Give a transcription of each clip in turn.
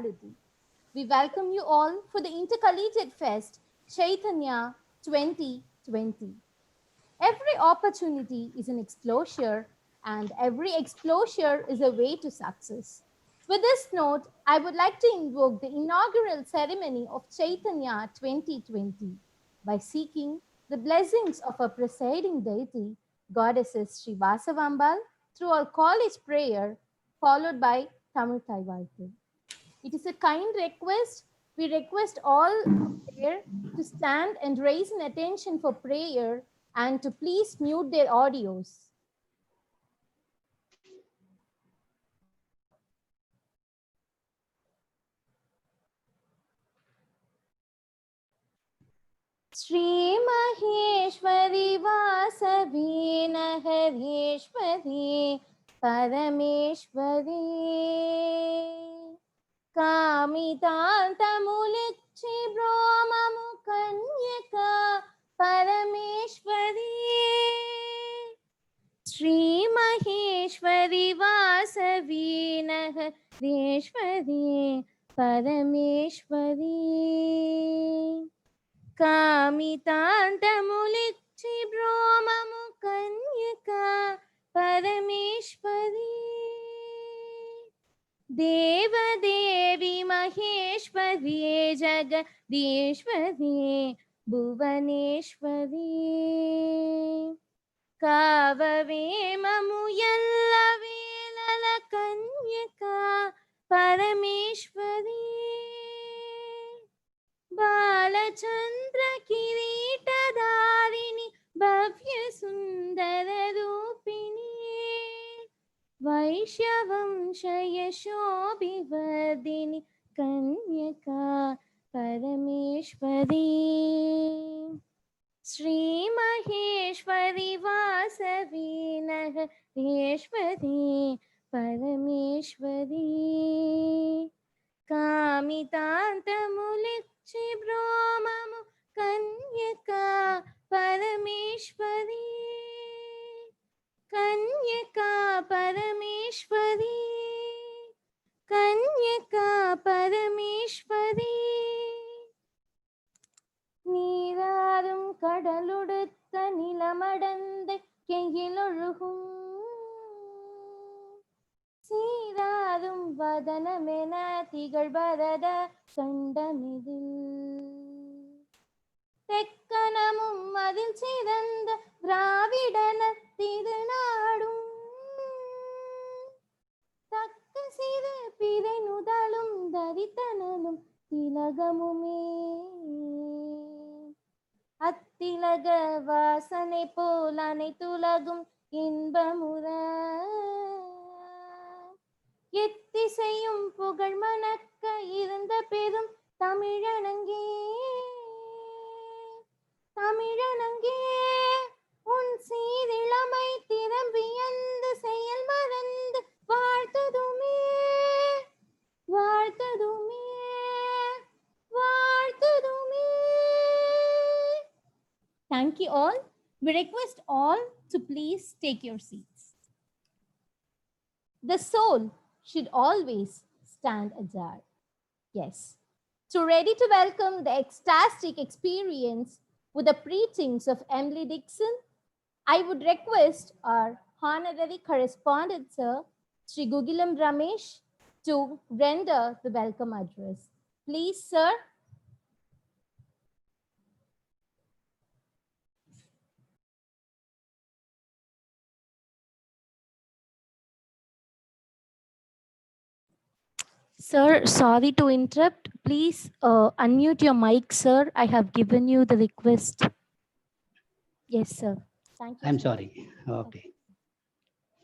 spirituality. We welcome you all for the Intercollegiate Fest Chaitanya 2020. Every opportunity is an exposure, and every exposure is a way to success. With this note, I would like to invoke the inaugural ceremony of Chaitanya 2020 by seeking the blessings of our presiding deity, Goddesses Sri Vasavambal, through our college prayer, followed by Tamil Taivaltu. It is a kind request. We request all there to stand and raise an attention for prayer and to please mute their audios. Shri Maheshwari Vasavi Nahareshwari Parameshwari Kamitantamulichi Brahmamu Kanyaka Parameshwari Shri Maheshwari Vasavi Nahareshwari Parameshwari Kamitantamulichi Brahmamu Kanyaka Parameshwari Devadevi Maheshwari Jagadishwari Bhuvaneshwari Kavavemamu Yallavelala Kanyaka Parameshwari Balachandra Kiritadarini Bhavya Sundara Rupini Vaishyavamshaya Shobhivardini Kanyaka Parameshwari Shri Maheshwari Vasavi Nahareshwari Parameshwari Kamitantamulichi Brahmamu Kanyaka Parameshwari Kanyaka Parameshwari Kanyaka Parameshwari நீராறும் கடலுடுத்த நிலமடந்த கெயிலொழுகும் சீராறும் வதனமென திகழ்பரத கண்டமிதில் தெக்கனமும் அதில் சிறந்த திராவிடன திருநாடும் தக்க சிறு பிறை நுதலும் தரித்தனலும் திலகமுமே அத்திலக வாசனை போல் அனைத்துலகும் இன்பமுற எத்திசையும் புகழ் மணக்க இருந்த பெரும் தமிழனங்கே தமிழனங்கே உன் சீரிழமை திறம்பியந்து செயல் மறந்து வாழ்த்ததுமே வாழ்த்ததுமே வாழ்த்ததுமே. Thank you all. We request all to please take your seats. The soul should always stand ajar. Yes. So ready to welcome the ecstatic experience with the preachings of Emily Dixon, I would request our honorary correspondent, Sir, Sri Gugilam Ramesh, to render the welcome address. Please, sir. Sir, sorry to interrupt. Please unmute your mic, sir. I have given you the request. Yes, sir. Thank you. I'm sorry. Okay.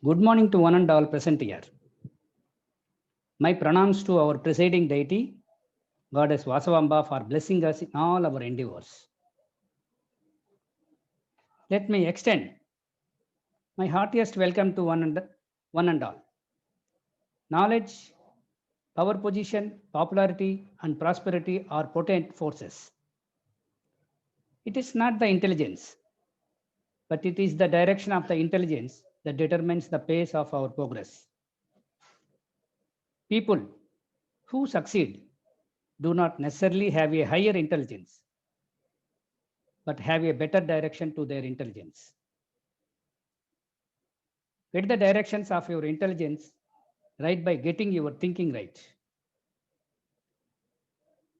Good morning to one and all present here. My pranams to our presiding deity, Goddess Vasavamba, for blessing us in all our endeavors. Let me extend my heartiest welcome to one and all. Knowledge, power position, popularity, and prosperity are potent forces. It is not the intelligence, but it is the direction of the intelligence that determines the pace of our progress. People who succeed do not necessarily have a higher intelligence, but have a better direction to their intelligence. Get the directions of your intelligence right by getting your thinking right.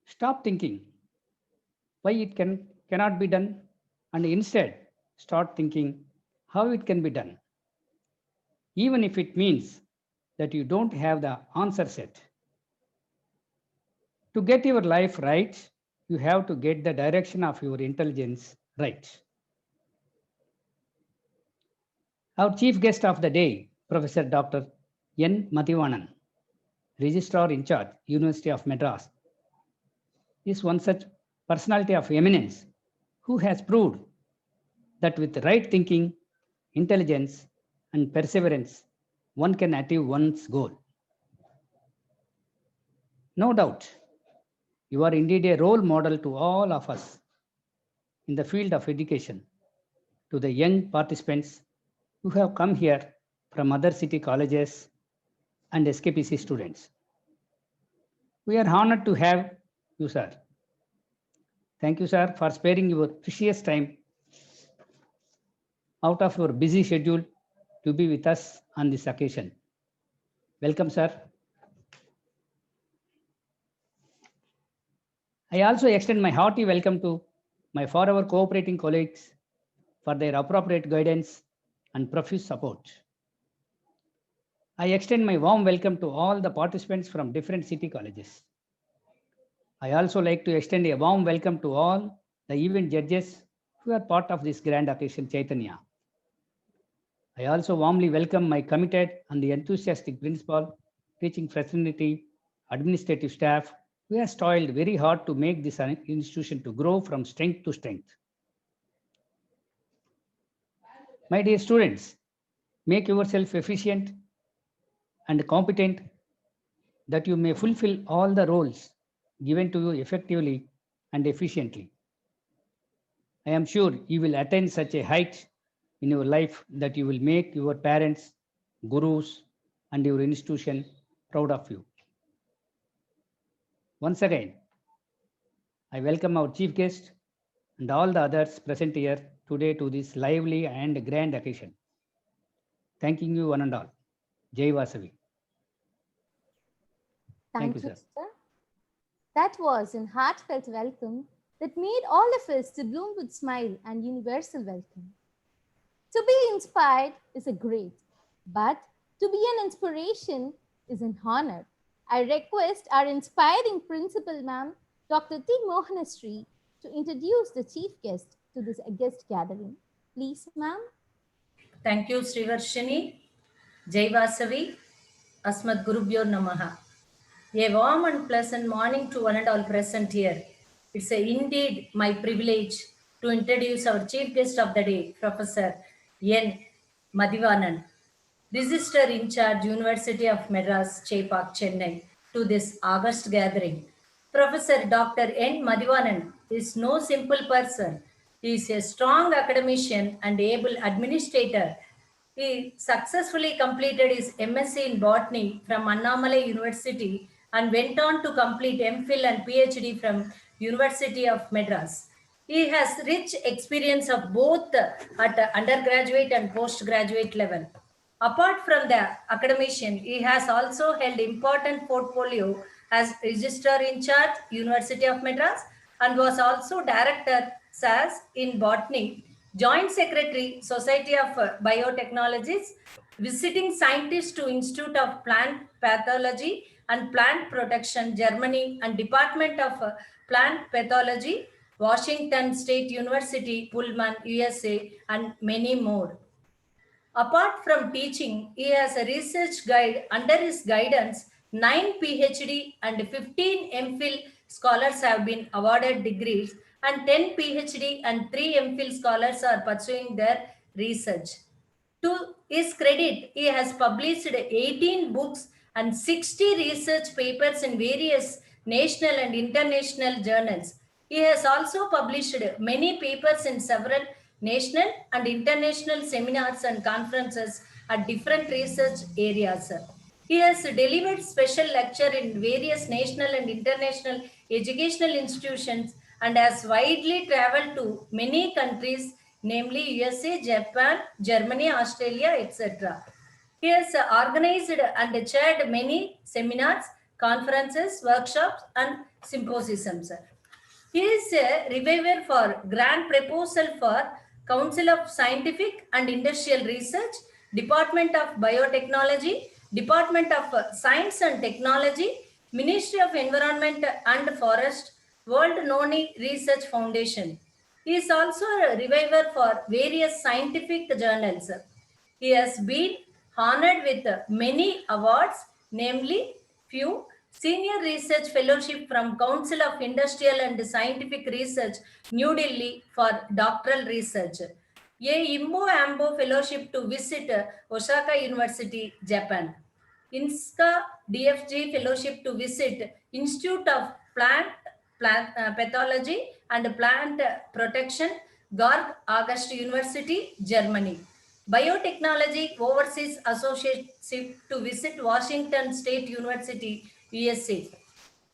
Stop thinking why it cannot be done, and instead start thinking how it can be done, even if it means that you don't have the answer set. To get your life right, you have to get the direction of your intelligence right. Our chief guest of the day, Professor Dr. N. Madhivanan, Registrar in Charge, University of Madras, is one such personality of eminence who has proved that with the right thinking, intelligence, and perseverance, one can achieve one's goal. No doubt, you are indeed a role model to all of us in the field of education, to the young participants who have come here from other city colleges and SKPC students. We are honored to have you, sir. Thank you, sir, for sparing your precious time out of your busy schedule to be with us on this occasion. Welcome, sir. I also extend my hearty welcome to my forever cooperating colleagues for their appropriate guidance and profuse support. I extend my warm welcome to all the participants from different city colleges. I also like to extend a warm welcome to all the event judges who are part of this grand occasion, Chaitanya. I also warmly welcome my committed and enthusiastic principal, teaching fraternity, administrative staff, who has toiled very hard to make this institution to grow from strength to strength. My dear students, make yourself efficient and competent that you may fulfill all the roles given to you effectively and efficiently. I am sure you will attain such a height in your life that you will make your parents, gurus, and your institution proud of you. Once again, I welcome our chief guest and all the others present here today to this lively and grand occasion. Thanking you one and all. Jai Vasavi. Thank you, sir. That was an heartfelt welcome that made all of us to bloom with smile and universal welcome. To be inspired is a great, but to be an inspiration is an honor. I request our inspiring principal, ma'am, Dr. T. Mohanasri, to introduce the chief guest to this guest gathering. Please, ma'am. Thank you, Srivarshini. Jai Vasavi. Asmat Gurubhyo Namaha. A warm and pleasant morning to one and all present here. It's indeed my privilege to introduce our chief guest of the day, Professor N. Madhivanan, Registrar in Charge, University of Madras, Chepauk, Chennai, to this August gathering. Professor Dr. N. Madhivanan is no simple person. He is a strong academician and able administrator. He successfully completed his MSc in Botany from Annamalai University and went on to complete MPhil and PhD from University of Madras. He has rich experience of both at undergraduate and postgraduate level. Apart from the academician, he has also held important portfolio as Registrar in Charge, University of Madras, and was also Director SAS in Botany, Joint Secretary, Society of Biotechnologies, visiting scientist to Institute of Plant Pathology and Plant Protection, Germany, and Department of Plant Pathology, Washington State University, Pullman, USA, and many more. Apart from teaching, he has a research guide. Under his guidance, 9 PhD and 15 MPhil scholars have been awarded degrees, and 10 PhD and 3 MPhil scholars are pursuing their research. To his credit, he has published 18 books and 60 research papers in various national and international journals. He has also published many papers in several national and international seminars and conferences at different research areas. He has delivered special lecture in various national and international educational institutions and has widely traveled to many countries, namely USA, Japan, Germany, Australia, etc. He has organized and chaired many seminars, conferences, workshops, and symposiums. He is a reviver for grant proposal for Council of Scientific and Industrial Research, Department of Biotechnology, Department of Science and Technology, Ministry of Environment and Forest, World Noni Research Foundation. He is also a reviver for various scientific journals. He has been honored with many awards, namely few Senior Research Fellowship from Council of Industrial and Scientific Research, New Delhi for doctoral research. A Imbo Ambo Fellowship to visit Osaka University, Japan. INSCA DFG Fellowship to visit Institute of Plant Pathology and Plant Protection, Georg August University, Germany. Biotechnology Overseas Associate to visit Washington State University, USA.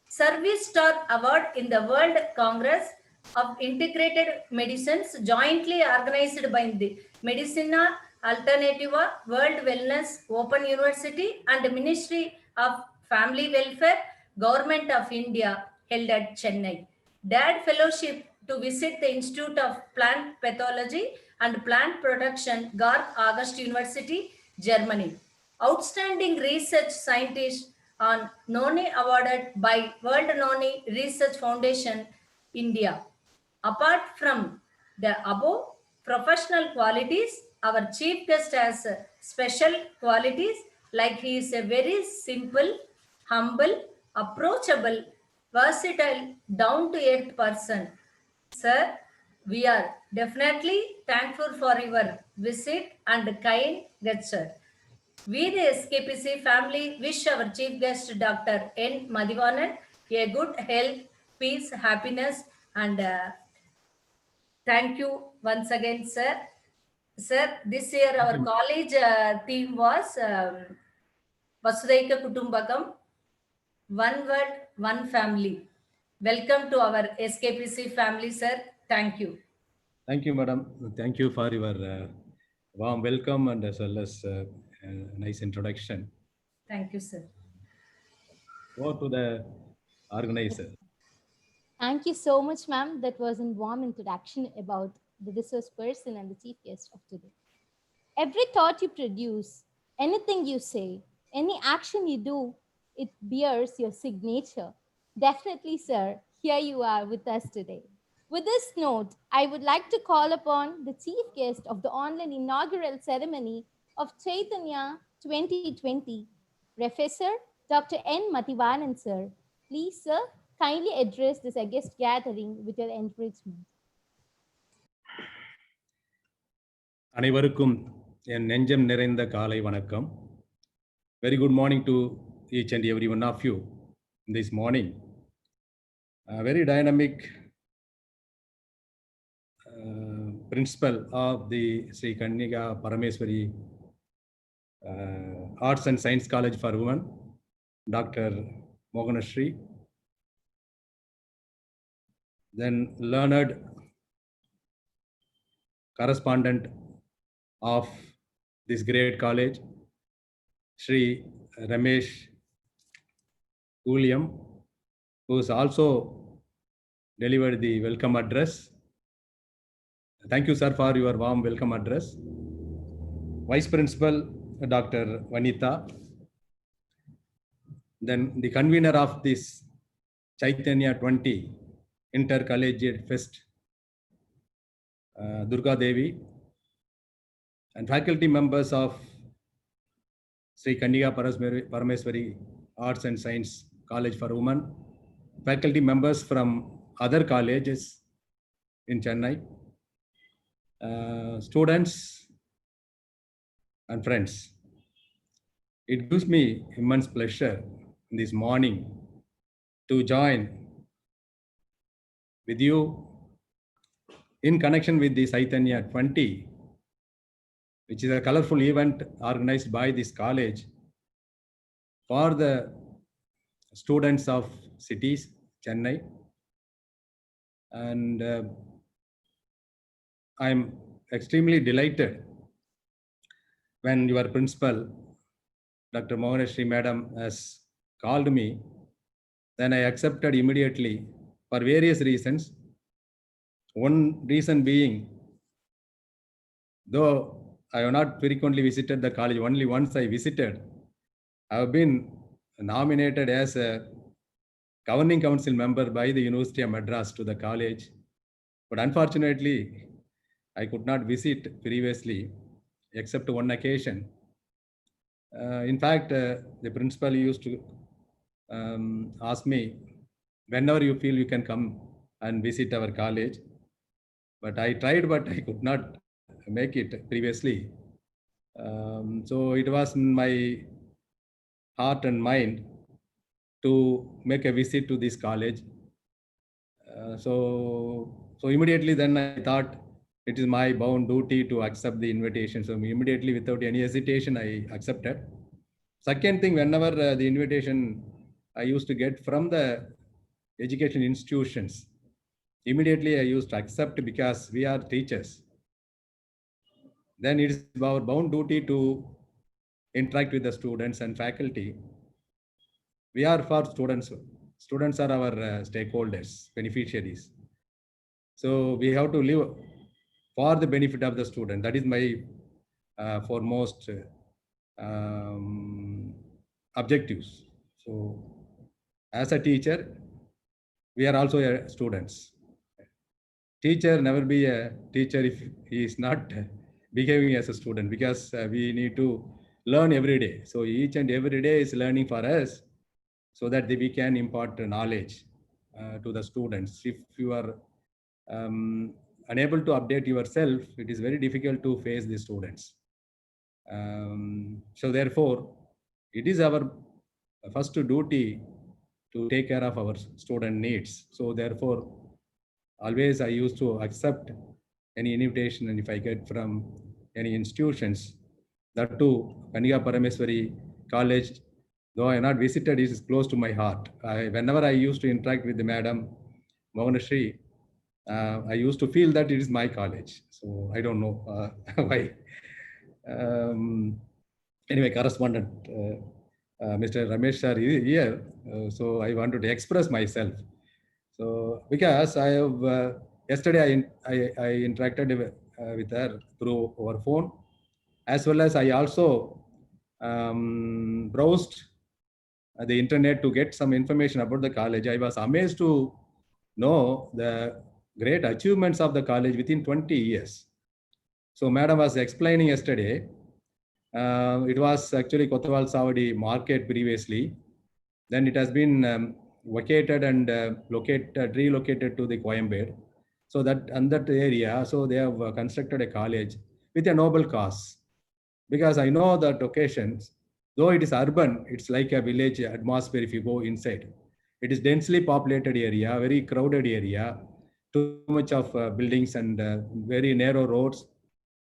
Service Star Award in the World Congress of Integrated Medicines, jointly organized by the Medicina Alternativa, World Wellness Open University, and Ministry of Family Welfare, Government of India, held at Chennai. DAD Fellowship to visit the Institute of Plant Pathology and Plant Protection, Georg August University, Germany. Outstanding research scientist on Noni awarded by World Noni Research Foundation, India. Apart from the above professional qualities, our chief guest has special qualities like he is a very simple, humble, approachable, versatile, down-to-earth person. Sir, we are definitely thankful for your visit and kind gesture. We, the SKPC family, wish our chief guest, Dr. N. Madhivanan, a good health, peace, happiness, and thank you once again, sir. Sir, this year our college theme was Vasudhaika Kutumbakam, one word, one family. Welcome to our SKPC family, sir. Thank you. Thank you, madam. Thank you for your warm welcome and as well as nice introduction. Thank you, sir. Over to the organizer. Thank you so much, ma'am. That was a warm introduction about the resource person and the chief guest of today. Every thought you produce, anything you say, any action you do, it bears your signature. Definitely, sir, here you are with us today. With this note, I would like to call upon the chief guest of the online inaugural ceremony of Chaitanya 2020, Professor Dr. N. Mathivanan, sir. Please, sir, kindly address this august gathering with your encouragement. அனைவருக்கும் என் நெஞ்சம் நிறைந்த காலை வணக்கம். Very good morning to each and every one of you this morning. Very dynamic principal of the Sri Kannika Parameswari Arts and Science College for Women, Dr. Moganashri. Then learned correspondent of this great college, Sri Ramesh Uliam, who has also delivered the welcome address. Thank you, sir, for your warm welcome address. Vice Principal, Dr. Vanitha. Then the convener of this Chaitanya 20 Intercollegiate Fest, Durga Devi, and faculty members of Sri Kannika Parameswari Arts and Science College for Women, faculty members from other colleges in Chennai, students and friends. It gives me immense pleasure this morning to join with you in connection with the Chaitanya 20, which is a colorful event organized by this college for the students of cities, Chennai. And I'm extremely delighted when your principal, Dr. Mohaneshri Madam, has called me. Then I accepted immediately for various reasons. One reason being, though I have not frequently visited the college, only once I visited, I have been nominated as a governing council member by the University of Madras to the college. But unfortunately, I could not visit previously, except one occasion. In fact, the principal used to ask me, whenever you feel you can come and visit our college. But I tried, but I could not make it previously. So it was in my heart and mind to make a visit to this college. So immediately then I thought it is my bound duty to accept the invitation. So immediately, without any hesitation, I accepted. Second thing, whenever the invitation I used to get from the education institutions, immediately I used to accept because we are teachers. Then it is our bound duty to interact with the students and faculty. We are for students. Students are our stakeholders, beneficiaries. So we have to live for the benefit of the student. That is my foremost objectives. So as a teacher, we are also students. Teacher never be a teacher if he is not behaving as a student, because we need to learn every day. So each and every day is learning for us, so that we can impart knowledge to the students. If you are unable to update yourself, it is very difficult to face the students. So therefore, it is our first duty to take care of our student needs. So therefore, always I used to accept any invitation, and if I get from any institutions, that too, Kaniga Parameswari College, though I have not visited, it is close to my heart. Whenever I used to interact with the Madam Mohaneshri, I used to feel that it is my college. So I don't know why. Anyway, correspondent Mr. Ramesh sir is here, so I wanted to express myself. So because I have yesterday I interacted with her through our phone, as well as I also browsed the internet to get some information about the college. I was amazed to know the great achievements of the college within 20 years. So Madam was explaining yesterday, it was actually Kotawal Savadi market previously. Then it has been vacated and relocated to the Coimbatore. So that on that area, so they have constructed a college with a noble cause. Because I know that occasions, though it is urban, it's like a village atmosphere if you go inside. It is densely populated area, very crowded area, too much of buildings and very narrow roads,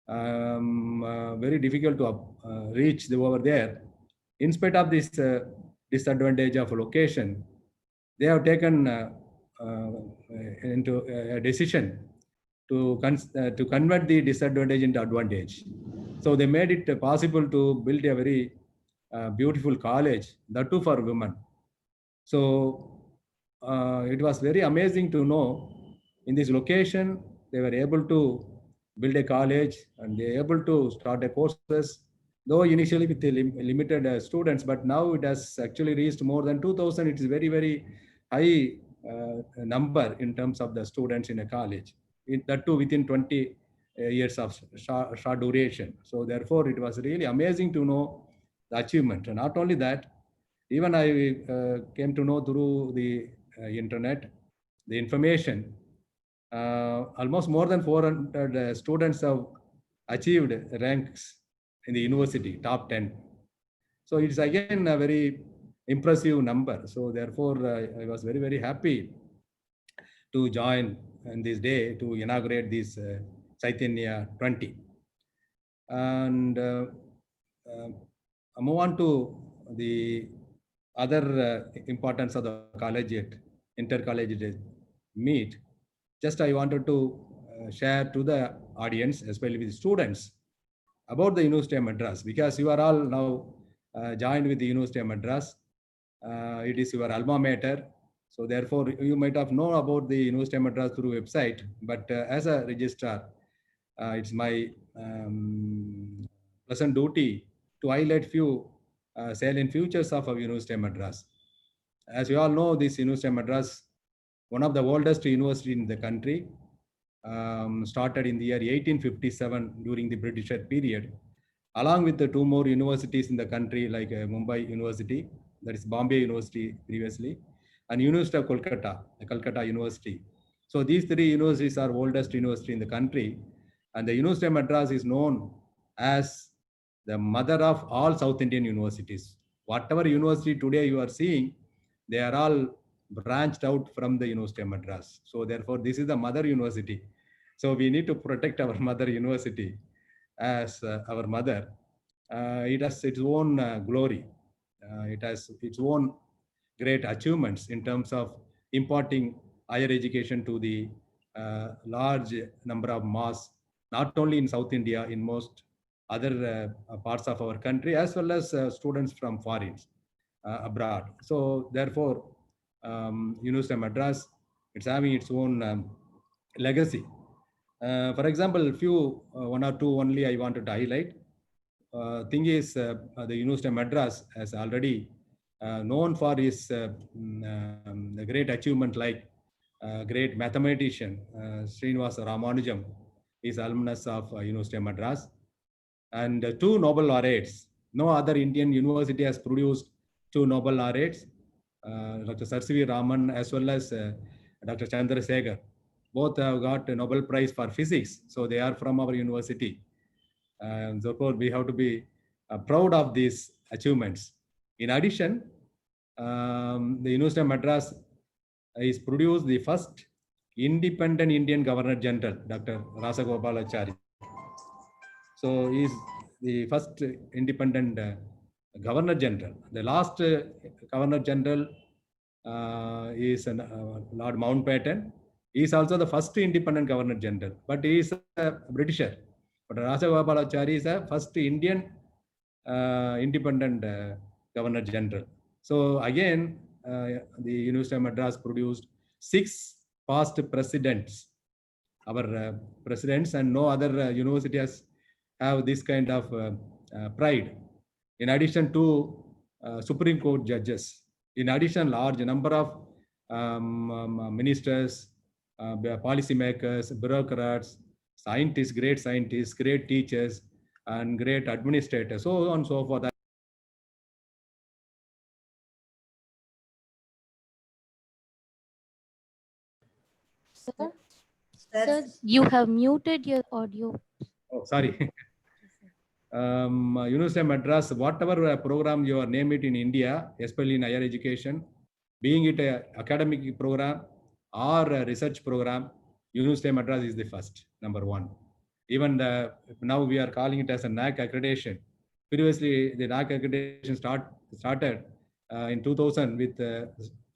very difficult to reach over there. In spite of this disadvantage of location, they have taken into a decision to convert the disadvantage into advantage. So they made it possible to build a very beautiful college, that too for women. So it was very amazing to know in this location, they were able to build a college and they were able to start a courses, though initially with the limited students, but now it has actually reached more than 2,000. It is very, very high number in terms of the students in a college, that too within 20 years of short duration. So therefore, it was really amazing to know the achievement. And not only that, even I came to know through the internet, the information, almost more than 400 students have achieved ranks in the university, top 10. So it's again a very impressive number. So therefore, I was very, very happy to join on this day to inaugurate this Chaitanya 20. And I move on to the other importance of the collegiate, intercollegiate meet, just I wanted to share to the audience, especially with students, about the University of Madras, because you are all now joined with the University of Madras. It is your alma mater. So therefore, you might have known about the University of Madras through website, but as a registrar, it's my pleasant duty to highlight few salient features of our University of Madras. As you all know, this University of Madras, one of the oldest university in the country, started in the year 1857 during the British period, along with the two more universities in the country like Mumbai University, that is Bombay University previously, and University of Kolkata, the Calcutta University. So these three universities are oldest university in the country, and the University of Madras is known as the mother of all South Indian universities. Whatever university today you are seeing, they are all branched out from the University of Madras. So therefore, this is the mother university. So we need to protect our mother university as our mother. It has its own glory. It has its own great achievements in terms of imparting higher education to the large number of mass, not only in South India, in most other parts of our country, as well as students from foreigners abroad. So therefore, University of Madras, it's having its own legacy. For example, one or two only I wanted to highlight. Thing is, the University of Madras has already known for his the great achievement, like great mathematician Srinivasa Ramanujam is alumnus of University of Madras, and two Nobel laureates. No other Indian university has produced two Nobel laureates, Dr. Sir C.V. Raman as well as Dr. Chandrasekhar. Both have got a Nobel Prize for physics, so they are from our university. And therefore, we have to be proud of these achievements. In addition, the University of Madras is produced the first independent Indian Governor General, Dr. Rasagopalachari. So he is the first independent Governor General. The last Governor General is Lord Mountbatten. He is also the first independent Governor General, but he is a Britisher. But Rasagopalachari is the first Indian independent Governor General. So again, the University of Madras produced 6 past presidents, our presidents, and no other university has have this kind of pride. In addition to Supreme Court judges, in addition, large number of ministers, policymakers, bureaucrats, scientists, great teachers, and great administrators, so on and so forth. Sir, sir, you have muted your audio. Oh, sorry. University of Madras, whatever program you are name it in India, especially in higher education, being it an academic program or a research program, University of Madras is the first, number one. Even now we are calling it as a NAAC accreditation. Previously, the NAAC accreditation started in 2000 with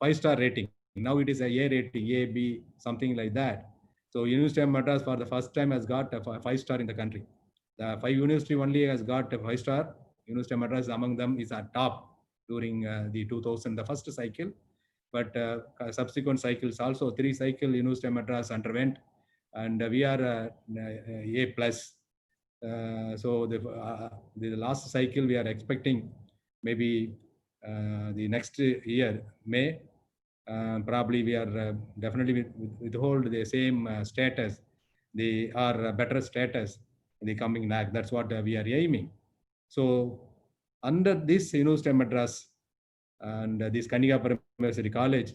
5-star rating. Now it is a A rating, A, B, something like that. So University of Madras for the first time has got a 5-star in the country. The 5 university only has got a 5-star. University of Madras among them is at top during the 2000, the first cycle. But subsequent cycles also, 3 cycle University of Madras underwent, and we are A plus. So the last cycle we are expecting maybe the next year, May. Probably we are definitely withhold the same status, the or better status in the coming NAAC. That's what we are aiming. So under this University of Madras and this Kaniga Parameswari College,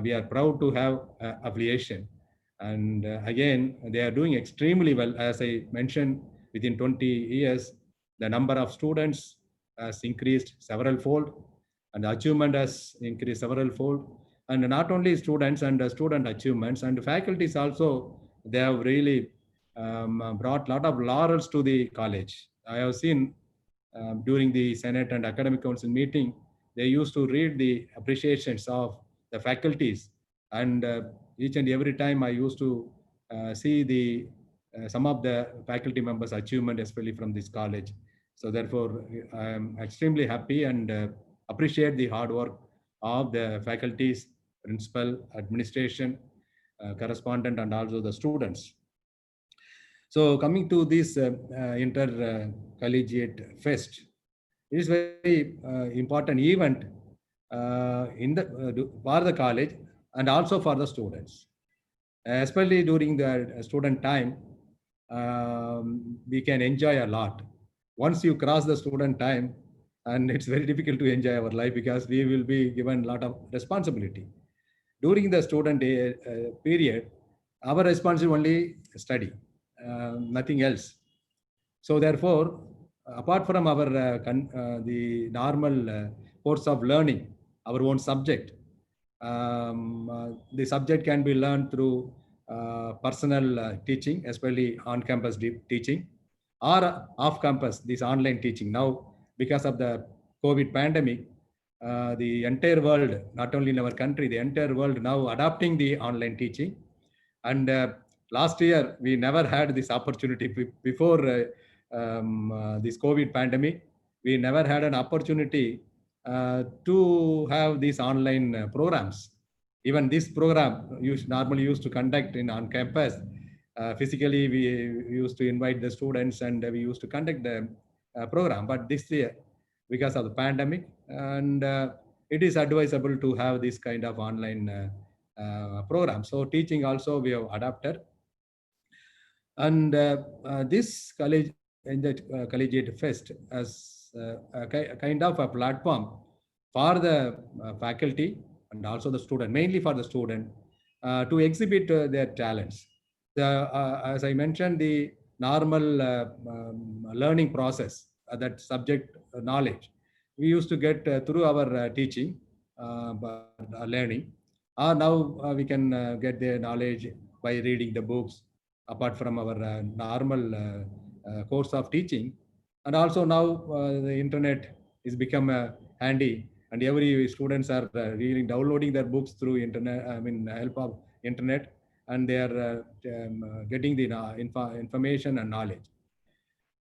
we are proud to have affiliation. And again, they are doing extremely well. As I mentioned, within 20 years, the number of students has increased several fold, and the achievement has increased several fold. And not only students and student achievements, and faculties also, they have really brought a lot of laurels to the college. I have seen during the Senate and Academic Council meeting, they used to read the appreciations of the faculties, and each and every time I used to see the some of the faculty members' achievement, especially from this college. So therefore, I am extremely happy and appreciate the hard work of the faculties, principal, administration, correspondent, and also the students. So coming to this intercollegiate fest, it is very important event for the college and also for the students, especially during the student time. We can enjoy a lot. Once you cross the student time, and it's very difficult to enjoy our life because we will be given a lot of responsibility. During the student period, our responsibility only study, nothing else. So therefore, apart from our the normal course of learning, our own subject, the subject can be learned through personal teaching, especially on-campus teaching, or off-campus, this online teaching. Now, because of the COVID pandemic, the entire world, not only in our country, the entire world now adopting the online teaching. And last year, we never had this opportunity before this COVID pandemic. We never had an opportunity to have these online programs. Even this program normally used to conduct on campus. Physically, we used to invite the students and we used to conduct the program. But this year, because of the pandemic, and it is advisable to have this kind of online program. So teaching also we have adapted. And this college in the collegiate fest as a kind of a platform for the faculty and also the student, mainly for the student, to exhibit their talents. As I mentioned, the normal learning process, that subject knowledge, we used to get through our teaching, learning. Now we can get the knowledge by reading the books, apart from our normal course of teaching. And also now the internet is become handy, and every students are really downloading their books through internet, help of internet, and they are getting the information and knowledge.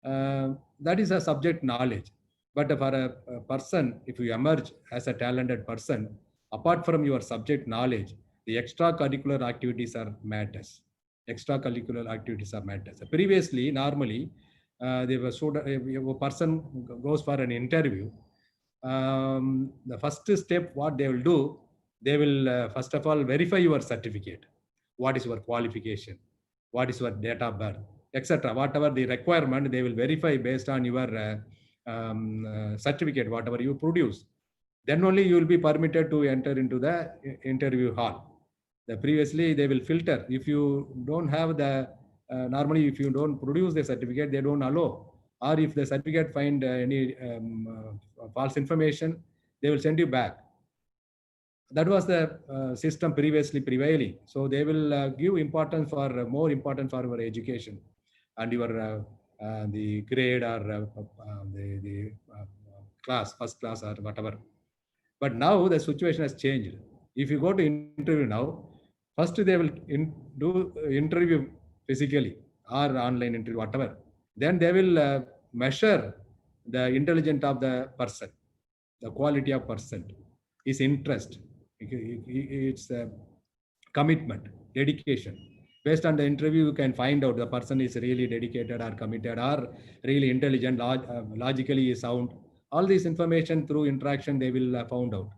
That is a subject knowledge. But for a person, if you emerge as a talented person, apart from your subject knowledge, the extracurricular activities are matters. Extracurricular activities are matters. Previously, normally, a person goes for an interview. The first step, what they will do, they will first of all verify your certificate. What is your qualification? What is your date of birth, etc. Whatever the requirement, they will verify based on your certificate, whatever you produce. Then only you will be permitted to enter into the interview hall. Previously, they will filter. If you don't have the, normally if you don't produce the certificate, they don't allow. Or if the certificate find any false information, they will send you back. That was the system previously prevailing. So they will give importance for more important for our education and your the grade or the class, first class or whatever. But now the situation has changed. If you go to interview now, first they will do interview physically or online interview, whatever. Then they will measure the intelligence of the person, the quality of person, his interest, its commitment, dedication. Based on the interview, you can find out the person is really dedicated or committed or really intelligent, logically sound. All this information through interaction, they will found out.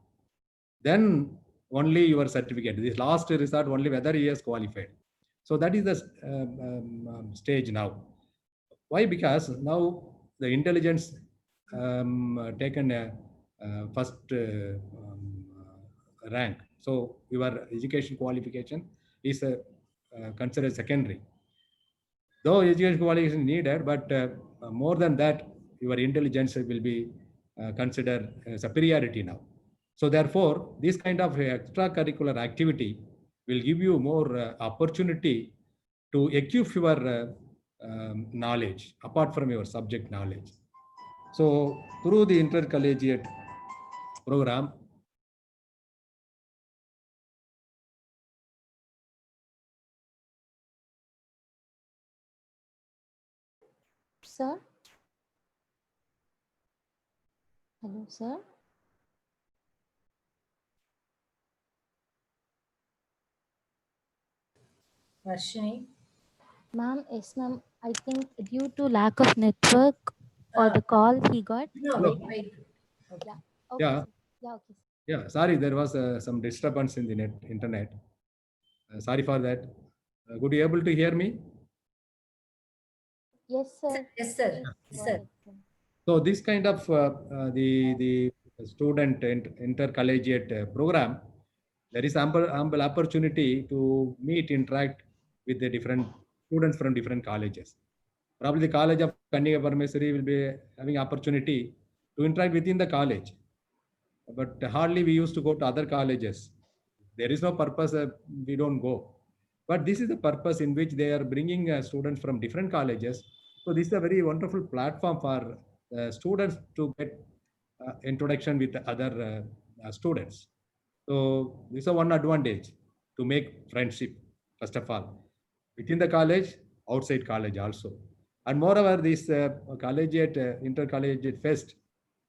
Then only your certificate, this last result, only whether he is qualified. So that is the stage now. Why? Because now the intelligence taken a first rank. So your education qualification is considered secondary. Though education qualification is needed, but more than that, your intelligence will be considered superiority now. So therefore, this kind of extracurricular activity will give you more opportunity to equip your knowledge apart from your subject knowledge. So through the intercollegiate program. Sir? Hello, sir? Varshini. Ma'am, yes, ma'am. I think due to lack of network or the call he got. No, Hello. wait. Okay. Yeah. Okay, Yeah. sir. Yeah, okay. Yeah, sorry, there was some disturbance in the internet. Sorry for that. Could you able to hear me? Yes, sir. Yes, sir. Please Yes, go sir. ahead, sir. So this kind of the student intercollegiate program, there is ample opportunity to meet, interact with the different students from different colleges. Probably the College of Kanya Parameswari will be having opportunity to interact within the college, but hardly we used to go to other colleges. There is no purpose, we don't go. But this is the purpose in which they are bringing students from different colleges. So this is a very wonderful platform for students to get introduction with other students. So this is a one advantage to make friendship, first of all, within the college, outside college also. And moreover, this collegiate, intercollegiate fest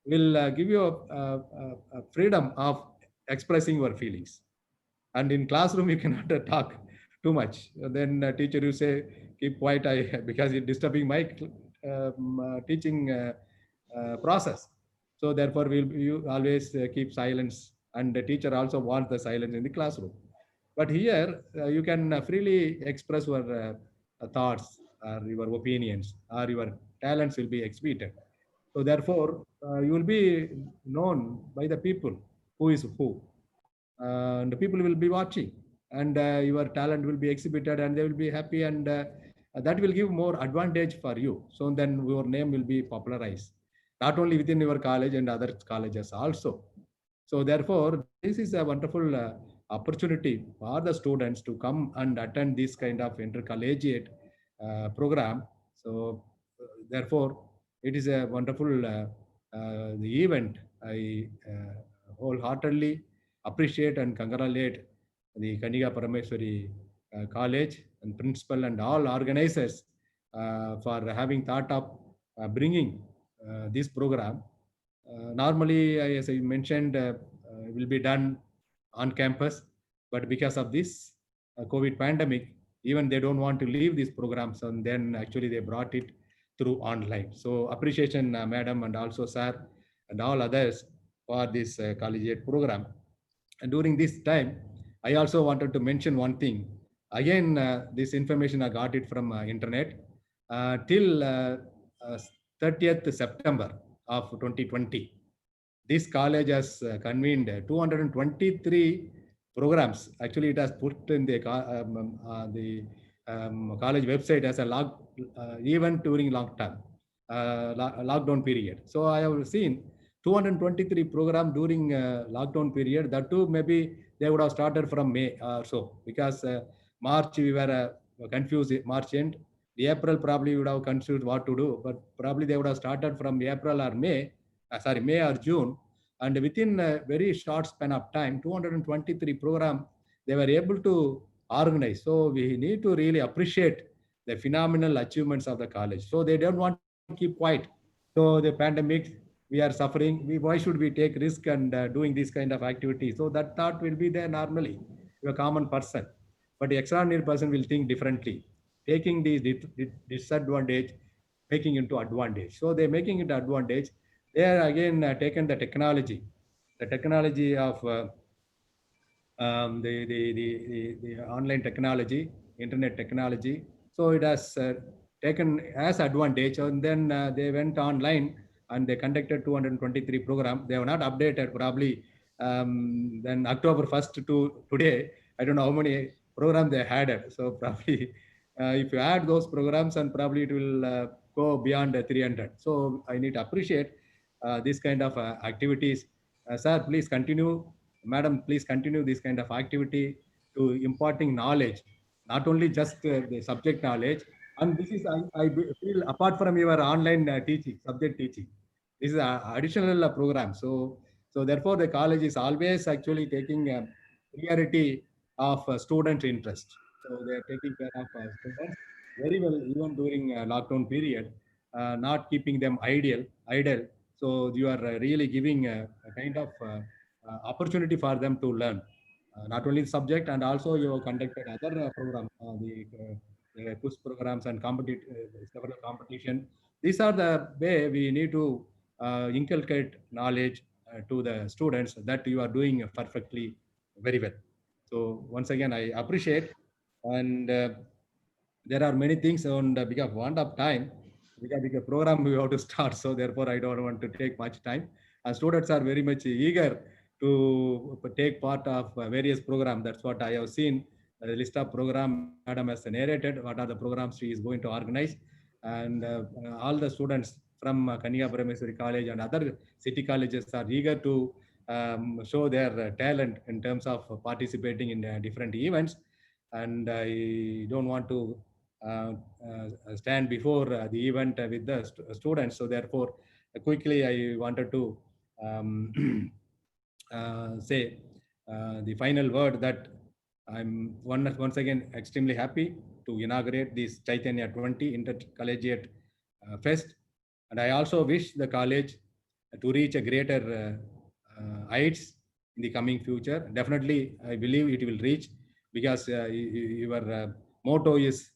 will give you a freedom of expressing your feelings. And in classroom, you cannot talk too much. Then teacher you say, keep quiet, because it's disturbing my teaching process. So therefore, you always keep silence. And the teacher also wants the silence in the classroom. But here, you can freely express your thoughts or your opinions or your talents will be exhibited. So therefore, you will be known by the people who is who. And the people will be watching, and your talent will be exhibited, and they will be happy, and that will give more advantage for you. So then your name will be popularized, not only within your college and other colleges also. So therefore, this is a wonderful opportunity for the students to come and attend this kind of intercollegiate program. So therefore, it is a wonderful the event. I wholeheartedly appreciate and congratulate the Kanya Parameswari College and principal and all organizers for having thought of bringing this program. Normally, as I mentioned, will be done on campus, but because of this COVID pandemic, even they don't want to leave these programs, and then actually they brought it through online. So appreciation, madam, and also sir, and all others for this collegiate program. And during this time, I also wanted to mention one thing. Again, this information I got it from internet. Till 30th September of 2020, this college has convened 223 programs. Actually, it has put in the college website as a log event during lockdown period. So I have seen 223 program during lockdown period. That too, maybe they would have started from May or so, because March we were confused. March end, the April probably would have confused what to do, but probably they would have started from April or May, May or June, and within a very short span of time, 223 program they were able to organize. So we need to really appreciate the phenomenal achievements of the college. So they don't want to keep quiet. So the pandemic, we are suffering. Why should we take risk and doing this kind of activity? So that thought will be there normally, a common person. But the extraordinary person will think differently, taking the disadvantage, making into advantage. So they're making it advantage. They are again taken the technology of the online technology, internet technology. So it has taken as advantage, and then they went online and they conducted 223 program. They have not updated probably. Then October 1st to today, I don't know how many programs they had. So probably if you add those programs, and probably it will go beyond 300. So I need to appreciate this kind of activities. Sir, please continue. Madam, please continue this kind of activity to imparting knowledge, not only just the subject knowledge. And this is, I feel, apart from your online teaching, subject teaching, this is an additional program. So So therefore, the college is always actually taking a priority of student interest. So they are taking care of students very well, even during lockdown period, not keeping them idle. So you are really giving a kind of opportunity for them to learn, not only the subject, and also you have conducted other programs, the quiz programs and several competition. These are the way we need to inculcate knowledge to the students that you are doing perfectly very well. So once again, I appreciate, and there are many things on the because want of time, because program we have to start. So therefore, I don't want to take much time. And students are very much eager to take part of various programs. That's what I have seen. The list of program Madam has narrated. What are the programs she is going to organize, and all the students from Kanya Parameswari College and other city colleges are eager to show their talent in terms of participating in different events. And I don't want to stand before the event with the students. So therefore, quickly I wanted to say the final word that I'm once again extremely happy to inaugurate this Chaitanya 20 Intercollegiate Fest. And I also wish the college to reach a greater heights in the coming future. Definitely, I believe it will reach, because your motto is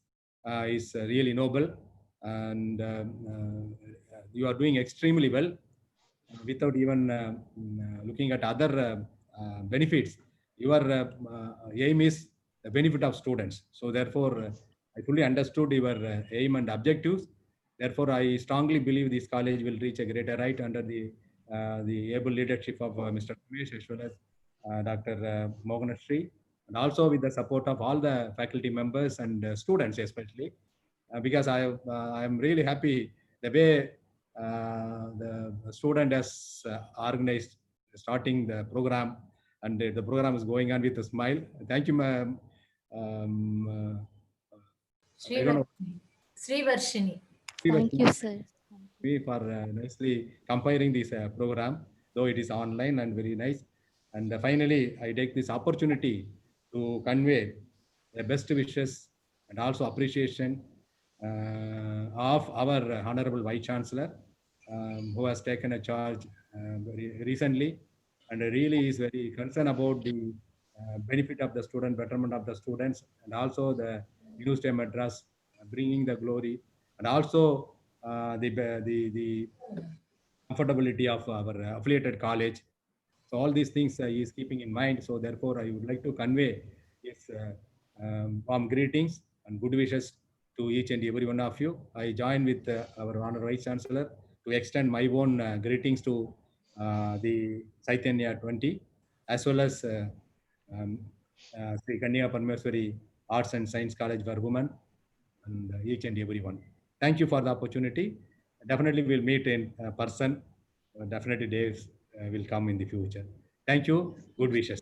really noble, and you are doing extremely well without even looking at other benefits. Your aim is the benefit of students. So therefore, I fully understood your aim and objectives. Therefore, I strongly believe this college will reach a greater height under the able leadership of Mr. Ramesh, as well as Dr. Mohanasri, and also with the support of all the faculty members and students, especially, because I am really happy the way the student has organized starting the program, and the program is going on with a smile. Thank you, ma'am. I don't know. Srivarshini. Thank you, sir. We for nicely comparing this program, though it is online and very nice. And finally, I take this opportunity to convey the best wishes and also appreciation of our Honorable Vice Chancellor, who has taken a charge very recently, and really is very concerned about the benefit of the student, betterment of the students, and also the University of Madras bringing the glory, and also the comfortability of our affiliated college. So all these things he is keeping in mind. So therefore, I would like to convey his warm greetings and good wishes to each and every one of you. I join with our Honorable Vice Chancellor to extend my own greetings to the Chaitanya 20, as well as Sri Kanya Parameswari Arts and Science College for Women, and each and every one. Thank you for the opportunity. Definitely we'll meet in person. Definitely days will come in the future. Thank you. Good wishes.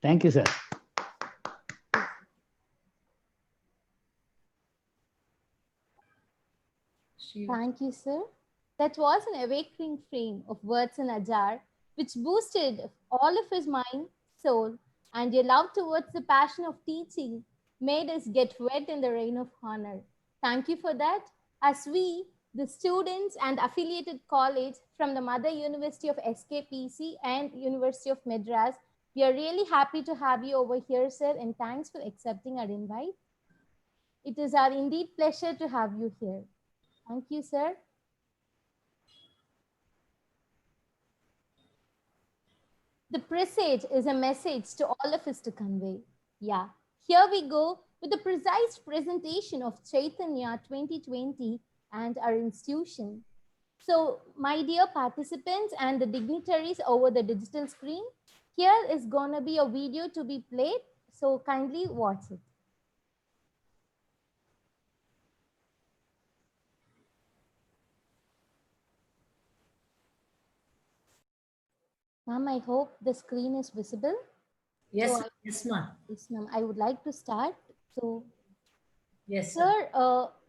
Thank you, sir. Thank you, sir. That was an awakening frame of words in Ajar, which boosted all of his mind, soul, and your love towards the passion of teaching made us get wet in the rain of honor. Thank you for that. As we, the students and affiliated college from the Mother University of SKPC and University of Madras, we are really happy to have you over here, sir, and thanks for accepting our invite. It is our indeed pleasure to have you here. Thank you, sir. The presage is a message to all of us to convey. Yeah, here we go with the precise presentation of Chaitanya 2020 and our institution. So, my dear participants and the dignitaries over the digital screen, here is gonna be a video to be played, so kindly watch it. Ma'am, I hope the screen is visible. Yes, So, yes, ma'am. yes, ma'am. I would like to start. So, Yes, sir,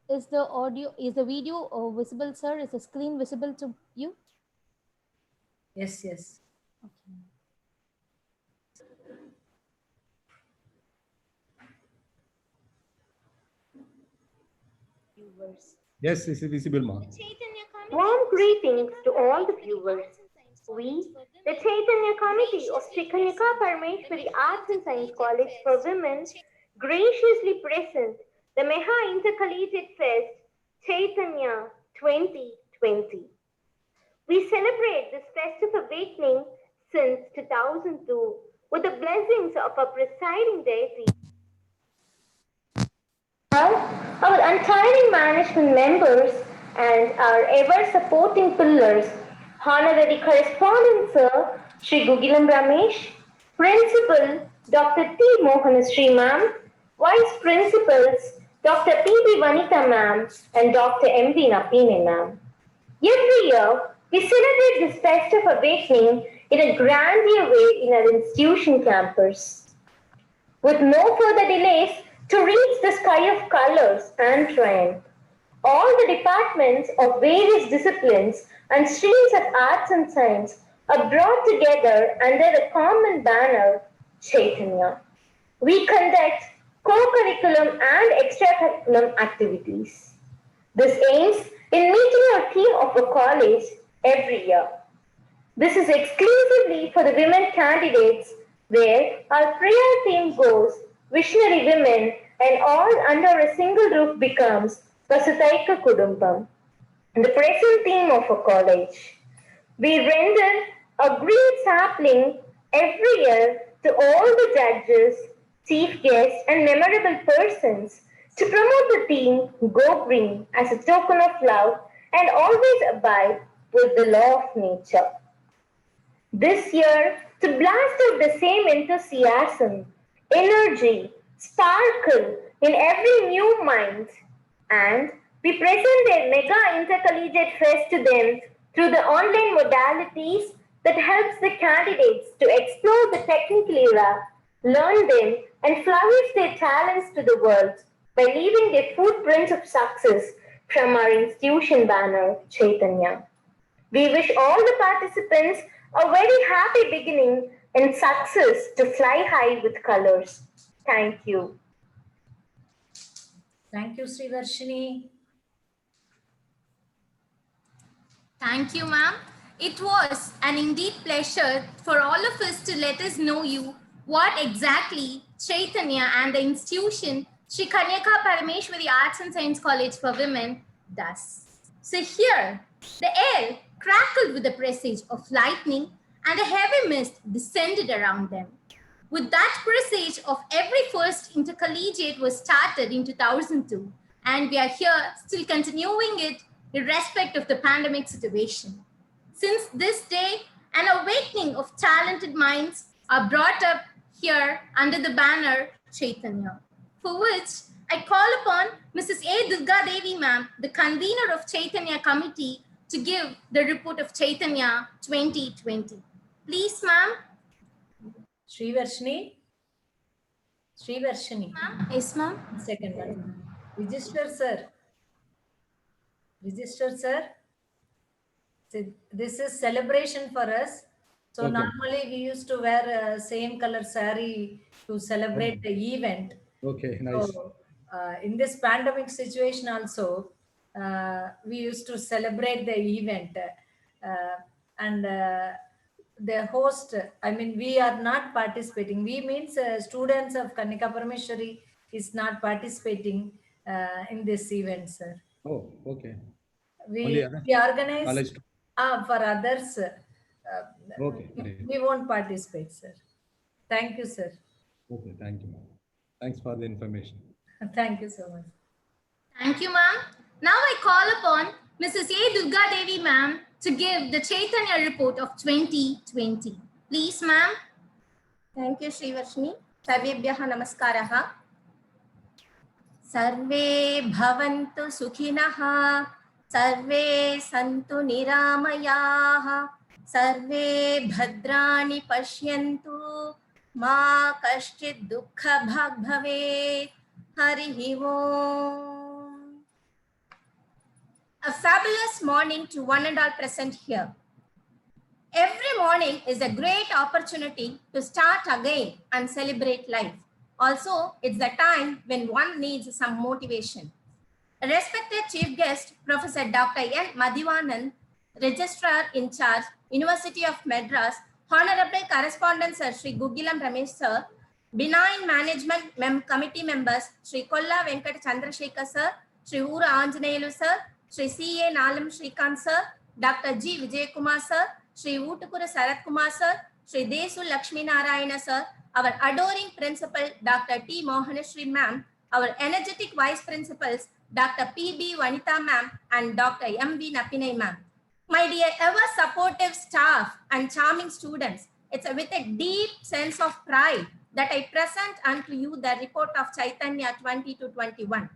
is the video visible, sir? Is the screen visible to you? yes, yes. Okay. viewers. Yes, this is visible, ma. Warm greetings to all the viewers. We, the Chaitanya Committee of Sri Kanyaka Parameshwari Arts and Science College for Women, graciously present the Meha Intercollegiate Fest Chaitanya 2020. We celebrate this festive awakening since 2002 with the blessings of our presiding deity, our untiring management members, and our ever-supporting pillars, Honorary Correspondent Sir Shri Gugilam Ramesh, Principal Dr. T. Mohanasri Ma'am, Vice Principals Dr. P.B. Vanitha Ma'am, and Dr. M.D. Napine Ma'am. Every year, we celebrate this festive awakening in a grandeur way in our institution campus. With no further delays, to reach the sky of colors and triumph, all the departments of various disciplines and streams of arts and science are brought together under a common banner, Chaitanya. We conduct co-curriculum and extracurriculum activities. This aims in meeting our theme of a college every year. This is exclusively for the women candidates, where our prayer theme goes Visionary Women, and all under a single roof becomes Vasutaika Kudumbam, the present theme of a college. We render a green sapling every year to all the judges, chief guests, and memorable persons to promote the theme Go Green as a token of love and always abide with the law of nature. This year, to blast out the same enthusiasm, energy, sparkle in every new mind, and we present a mega intercollegiate fest to them through the online modalities that helps the candidates to explore the technical era, learn them, and flourish their talents to the world by leaving their footprints of success from our institution banner, Chaitanya. We wish all the participants a very happy beginning and success to fly high with colors. Thank you. Thank you, Sri Varshini. Thank you, ma'am. It was an indeed pleasure for all of us to let us know you what exactly Chaitanya and the institution Sri Kanyaka Parameshwari Arts and Science College for Women does. So here, the air crackled with the presage of lightning and a heavy mist descended around them. With that presage of every first intercollegiate was started in 2002, and we are here still continuing it irrespective of the pandemic situation. Since this day, an awakening of talented minds are brought up here under the banner Chaitanya, for which I call upon Mrs. A. Durga Devi ma'am, the convener of Chaitanya Committee, to give the report of Chaitanya 2020. Please, ma'am. Sri Varshini. Sri Varshini. Ma'am. Yes, ma'am. Second one. Register, sir. Register, sir. So this is celebration for us. So Okay. normally we used to wear same color sari to celebrate the event. Okay, nice. So in this pandemic situation also, we used to celebrate the event. And the host, I mean, we are not participating. We means students of Kanyaka Parameshwari is not participating in this event, sir. Oh, okay. We Only other organize college. for others. Okay, great. We won't participate, sir. Thank you, sir. Okay, thank you, ma'am. Thanks for the information. Thank you so much. Thank you, ma'am. Now I call upon Mrs. A. Durga Devi ma'am to give the Chaitanya report of 2020. Please, ma'am. Thank you, Sri Varshini. Sarvebhyah namaskaraha. Sarve bhavantu sukhinah. Sarve santu niramayaah. Sarve bhadrani pashyantu. Ma kaschid dukkha bhag bhavet. Harihi Om. A fabulous morning to one and all present here. Every morning is a great opportunity to start again and celebrate life. Also, it's the time when one needs some motivation. Respected Chief Guest, Professor Dr. N. Madhivanan, Registrar in Charge, University of Madras, Honorable Correspondent Sir Shri Gugilam Ramesh Sir, Benign Management Committee members Shri Kolla Venkat Chandrasekhar Sir, Shri Ura Anjaneyulu Sir, Shri C.A. Nalam Shrikant Sir, Dr. G. Vijay Kumar Sir, Shri Utukura Sarath Kumar Sir, Shri Desu Lakshmi Narayana Sir, our adoring Principal Dr. T. Mohanashri Ma'am, our energetic Vice Principals Dr. P.B. Vanitha Ma'am and Dr. M.V. Napinai Ma'am. My dear ever supportive staff and charming students, it's with a deep sense of pride that I present unto you the report of Chaitanya 20 to 21.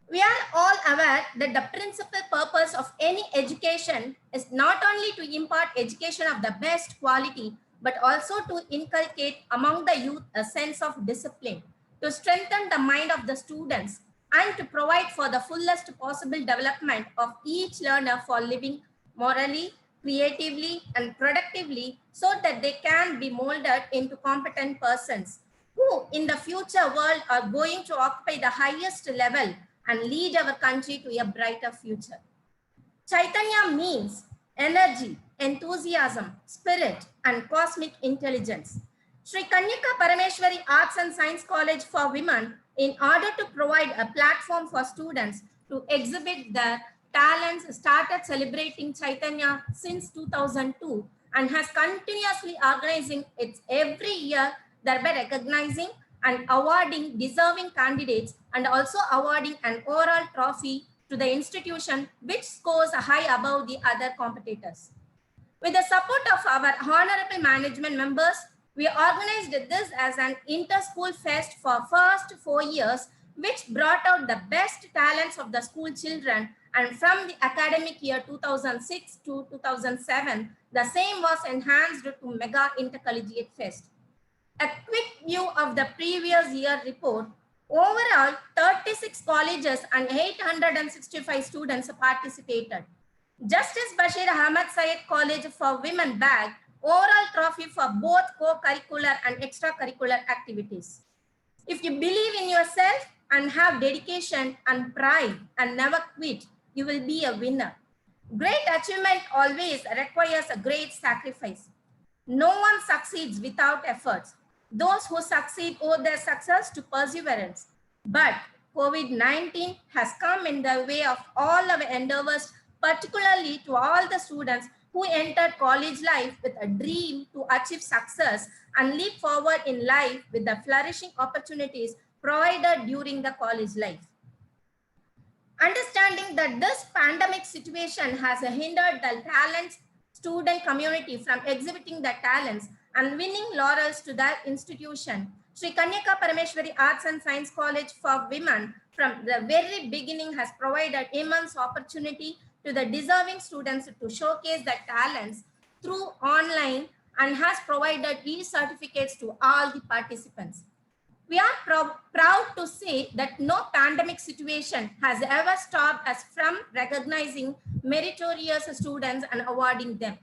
We are all aware that the principal purpose of any education is not only to impart education of the best quality, but also to inculcate among the youth a sense of discipline, to strengthen the mind of the students, and to provide for the fullest possible development of each learner for living morally, creatively, and productively so that they can be molded into competent persons who in the future world are going to occupy the highest level and lead our country to a brighter future. Chaitanya means energy, enthusiasm, spirit, and cosmic intelligence. Sri Kanyaka Parameshwari Arts and Science College for Women, in order to provide a platform for students to exhibit their talents, started celebrating Chaitanya since 2002 and has continuously organizing it every year, thereby recognizing and awarding deserving candidates and also awarding an overall trophy to the institution which scores high above the other competitors. With the support of our honorable management members, we organized this as an inter-school fest for first 4 years, which brought out the best talents of the school children. And from the academic year 2006 to 2007, the same was enhanced to Mega Intercollegiate Fest. A quick view of the previous year report. Overall, 36 colleges and 865 students participated. Justice Bashir Ahmad Syed College for Women bagged overall trophy for both co-curricular and extracurricular activities. If you believe in yourself and have dedication and pride and never quit, you will be a winner. Great achievement always requires a great sacrifice. No one succeeds without efforts. Those who succeed owe their success to perseverance. But COVID-19 has come in the way of all our endeavors, particularly to all the students who entered college life with a dream to achieve success and leap forward in life with the flourishing opportunities provided during the college life. Understanding that this pandemic situation has hindered the talents student community from exhibiting their talents and winning laurels to their institution, Sri Kanyaka Parameshwari Arts and Science College for Women from the very beginning has provided immense opportunity to the deserving students to showcase their talents through online and has provided e-certificates to all the participants. We are proud to say that no pandemic situation has ever stopped us from recognizing meritorious students and awarding them.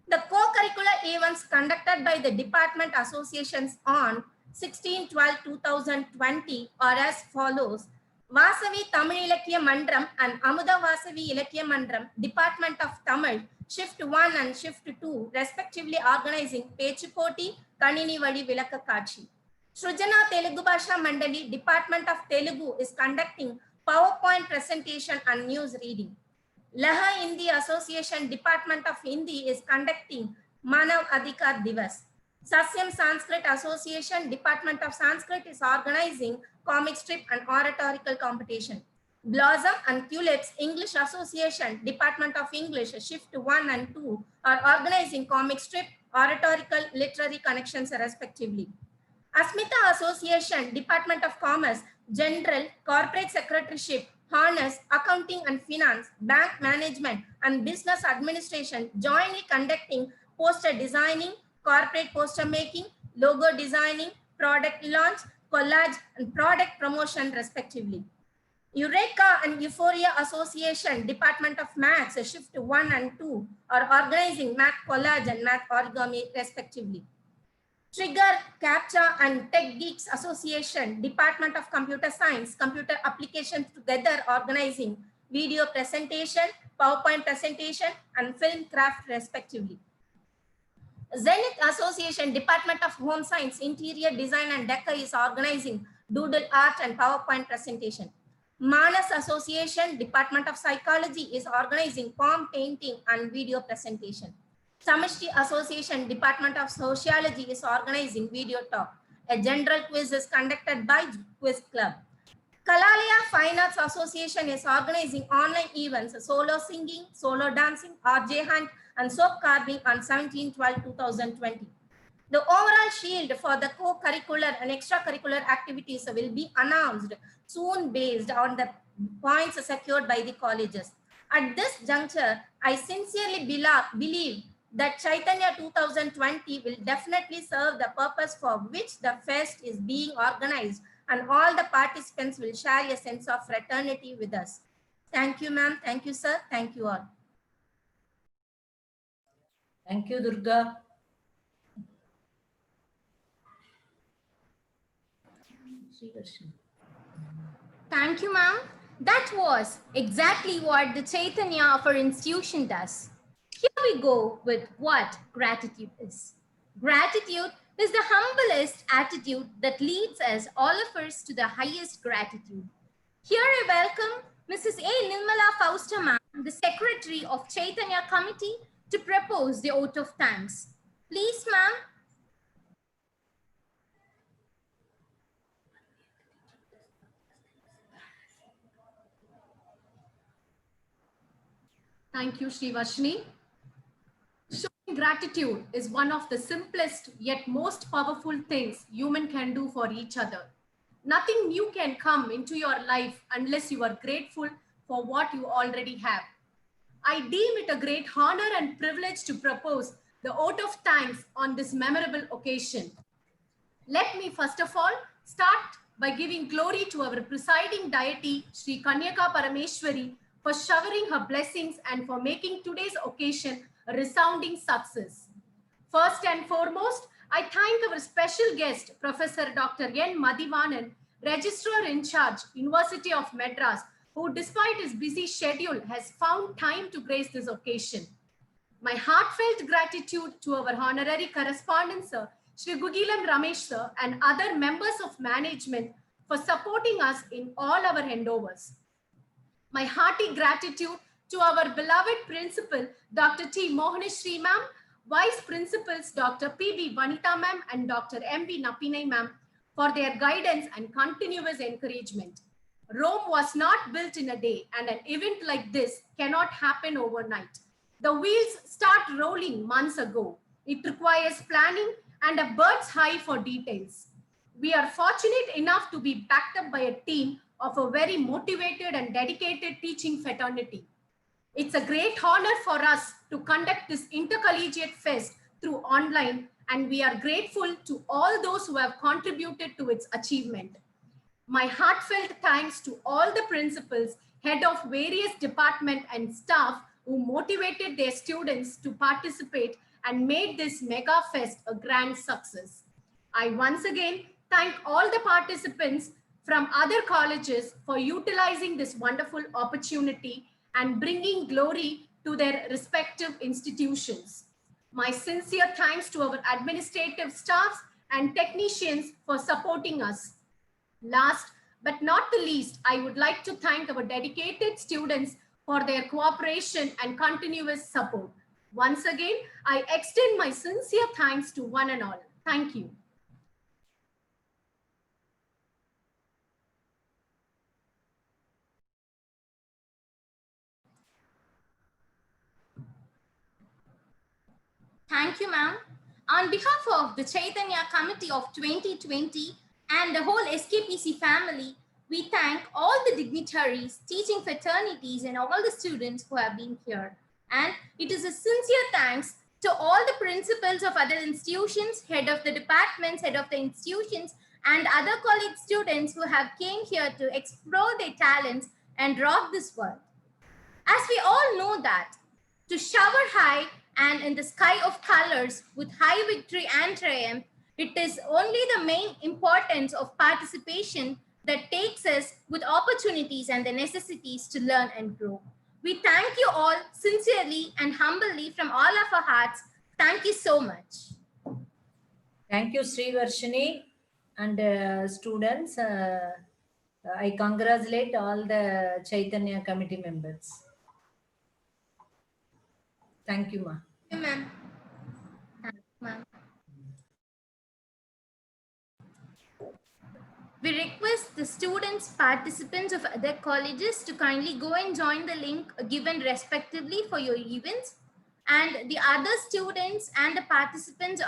The co-curricular events conducted by the department associations on 16/12/2020 are as follows. Vasavi Tamil Ilakkiya Mandram and Amuda Vasavi Ilakkiya Mandram, Department of Tamil, Shift 1 and Shift 2, respectively organizing Pechupoti, Kanini Vadi Vilaka Kachi. Srujana Telugu Bhasha Mandali, Department of Telugu, is conducting PowerPoint presentation and news reading. Laha Hindi Association, Department of Hindi, is conducting Manav Adhikar Divas. Sasyam Sanskrit Association, Department of Sanskrit, is organizing comic strip and oratorical competition. Blossom and Tulips English Association, Department of English, Shift 1 and 2, are organizing comic strip, oratorical, literary connections respectively. Asmita Association, Department of Commerce, General, Corporate Secretaryship, Honors, Accounting and Finance, Bank Management, and Business Administration jointly conducting poster designing, corporate poster making, logo designing, product launch, collage, and product promotion respectively. Eureka and Euphoria Association, Department of Maths, Shift 1 and 2, are organizing math collage and math origami respectively. Trigger, CAPTCHA and Tech Geeks Association, Department of Computer Science, Computer Applications together organizing video presentation, PowerPoint presentation, and film craft respectively. Zenith Association, Department of Home Science, Interior Design and Decor is organizing doodle art and PowerPoint presentation. Manas Association, Department of Psychology is organizing palm painting and video presentation. Samishti Association, Department of Sociology is organizing video talk. A general quiz is conducted by Quiz Club. Kalalaya Fine Arts Association is organizing online events, solo singing, solo dancing, RJ hunt, and soap carving on 17/12/2020. The overall shield for the co-curricular and extracurricular activities will be announced soon based on the points secured by the colleges. At this juncture, I sincerely believe that Chaitanya 2020 will definitely serve the purpose for which the fest is being organized, and all the participants will share a sense of fraternity with us. Thank you, ma'am. Thank you, sir. Thank you all. Thank you, Durga. Thank you, ma'am. That was exactly what the Chaitanya of our institution does. Here we go with what gratitude is. Gratitude is the humblest attitude that leads us, all of us, to the highest gratitude. Here I welcome Mrs. A. Nirmala Fausta ma'am, the Secretary of Chaitanya Committee, to propose the oath of thanks. Please, ma'am. Thank you, Srivashni. Showing gratitude is one of the simplest yet most powerful things human can do for each other. Nothing new can come into your life unless you are grateful for what you already have. I deem it a great honor and privilege to propose the oath of thanks on this memorable occasion. Let me first of all start by giving glory to our presiding deity, Sri Kanyaka Parameshwari, for showering her blessings and for making today's occasion a resounding success. First and foremost, I thank our special guest, Professor Dr. N. Madhivanan, Registrar in Charge, University of Madras, who despite his busy schedule has found time to grace this occasion. My heartfelt gratitude to our honorary correspondent, Sir, Shri Gugilam Ramesh Sir, and other members of management for supporting us in all our endeavors. My hearty gratitude to our beloved principal, Dr. T. Mohaneshri ma'am, Vice Principals, Dr. P.B. Vanita ma'am, and Dr. M.B. Napinai ma'am for their guidance and continuous encouragement. Rome was not built in a day, and an event like this cannot happen overnight. The wheels start rolling months ago. It requires planning and a bird's eye for details. We are fortunate enough to be backed up by a team of a very motivated and dedicated teaching fraternity. It's a great honor for us to conduct this intercollegiate fest through online, and we are grateful to all those who have contributed to its achievement. My heartfelt thanks to all the principals, head of various departments and staff who motivated their students to participate and made this mega fest a grand success. I once again thank all the participants from other colleges for utilizing this wonderful opportunity and bringing glory to their respective institutions. My sincere thanks to our administrative staffs and technicians for supporting us. Last but not the least, I would like to thank our dedicated students for their cooperation and continuous support. Once again, I extend my sincere thanks to one and all. Thank you. Thank you, ma'am. On behalf of the Chaitanya Committee of 2020 and the whole SKPC family, we thank all the dignitaries, teaching fraternities, and all the students who have been here. And it is a sincere thanks to all the principals of other institutions, head of the departments, head of the institutions, and other college students who have came here to explore their talents and rock this world. As we all know that, to shower high and in the sky of colors with high victory and triumph, It is only the main importance of participation that takes us with opportunities and the necessities to learn and grow. We thank you all sincerely and humbly from all of our hearts. Thank you so much. Thank you, Sri Varshini and students. I congratulate all the Chaitanya committee members. Thank you, ma. Thank you, ma'am. Thank you, ma'am. We request the students, participants of other colleges to kindly go and join the link given respectively for your events. And the other students and the participants